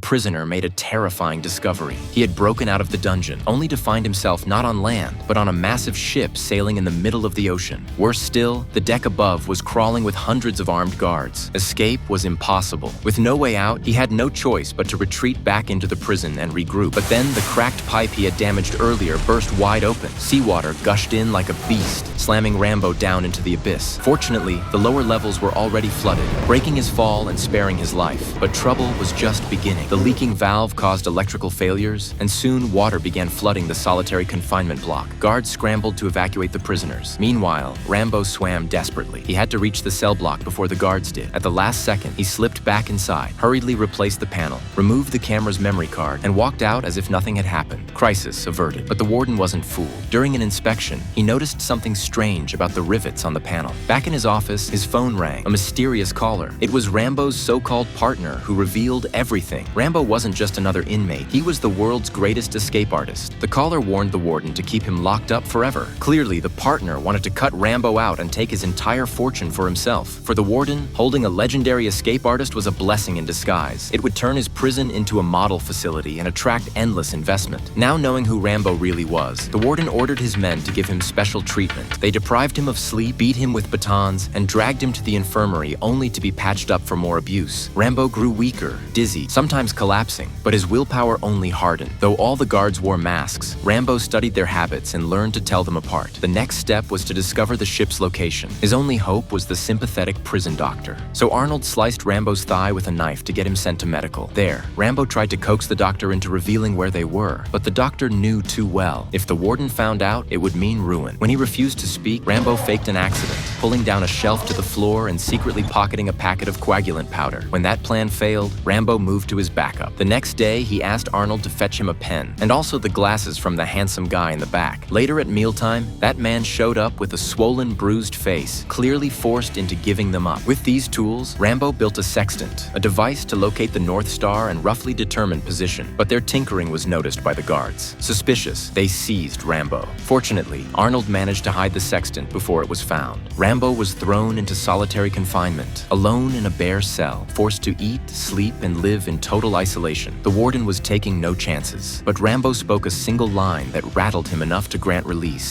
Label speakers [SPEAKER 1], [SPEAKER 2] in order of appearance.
[SPEAKER 1] prisoner made a terrifying discovery. He had broken out of the dungeon, only to find himself not on land, but on a massive ship sailing in the middle of the ocean. Worse still, the deck above was crawling with hundreds of armed guards. Escape was impossible. With no way out, he had no choice but to retreat back into the prison and regroup. But then the cracked pipe he had damaged earlier burst wide open. Seawater gushed in like a beast, slamming Rambo down into the abyss. Fortunately, the lower levels were already flooded, breaking his fall and sparing his life. But trouble was just beginning. The leaking valve caused electrical failures, and soon water began flooding the solitary confinement block. Guards scrambled to evacuate the prisoners. Meanwhile, Rambo swam desperately. He had to reach the cell block before the guards did. At the last second, he slipped back inside, hurriedly replaced the panel, removed the camera's memory card, and walked out as if nothing had happened. Crisis averted. But the warden wasn't fooled. During an inspection, he noticed something strange about the rivets on the panel. Back in his office, his phone rang, a mysterious caller. It was Rambo's so-called partner who revealed everything. Rambo wasn't just another inmate. He was the world's greatest escape artist. The caller warned the warden to keep him locked up forever. Clearly, the partner wanted to cut Rambo out and take his entire fortune for himself. For the warden, holding a legendary escape artist was a blessing in disguise. It would turn his prison into a model facility and attract endless investment. Now knowing who Rambo really was, the warden ordered his men to give him special treatment. They deprived him of sleep, beat him with batons, and dragged him to the infirmary only to be patched up for more abuse. Rambo grew weaker, dizzy, sometimes collapsing, but his willpower only hardened. Though all the guards wore masks, Rambo studied their habits and learned to tell them apart. The next step was to discover the ship's location. His only hope was the sympathetic prison doctor. So Arnold sliced Rambo's thigh with a knife to get him sent to medical. There, Rambo tried to coax the doctor into revealing where they were, but the doctor knew too well. If the warden found out, it would mean ruin. When he refused to speak, Rambo faked an accident, pulling down a shelf to the floor and secretly pocketing a packet of coagulant powder. When that plan failed, Rambo moved to his backup. The next day, he asked Arnold to fetch him a pen, and also the glasses from the handsome guy in the back. Later at mealtime, that man showed up with a swollen, bruised face, clearly forced into giving them up. With these tools, Rambo built a sextant, a device to locate the North Star and roughly determine position. But their tinkering was noticed by the guards. Suspicious, they seized Rambo. Fortunately, Arnold managed to hide the sextant before it was found. Rambo was thrown into solitary confinement, alone in a bare cell, forced to eat, sleep, and live in total isolation. The warden was taking no chances, but Rambo spoke a single line that rattled him enough to grant release.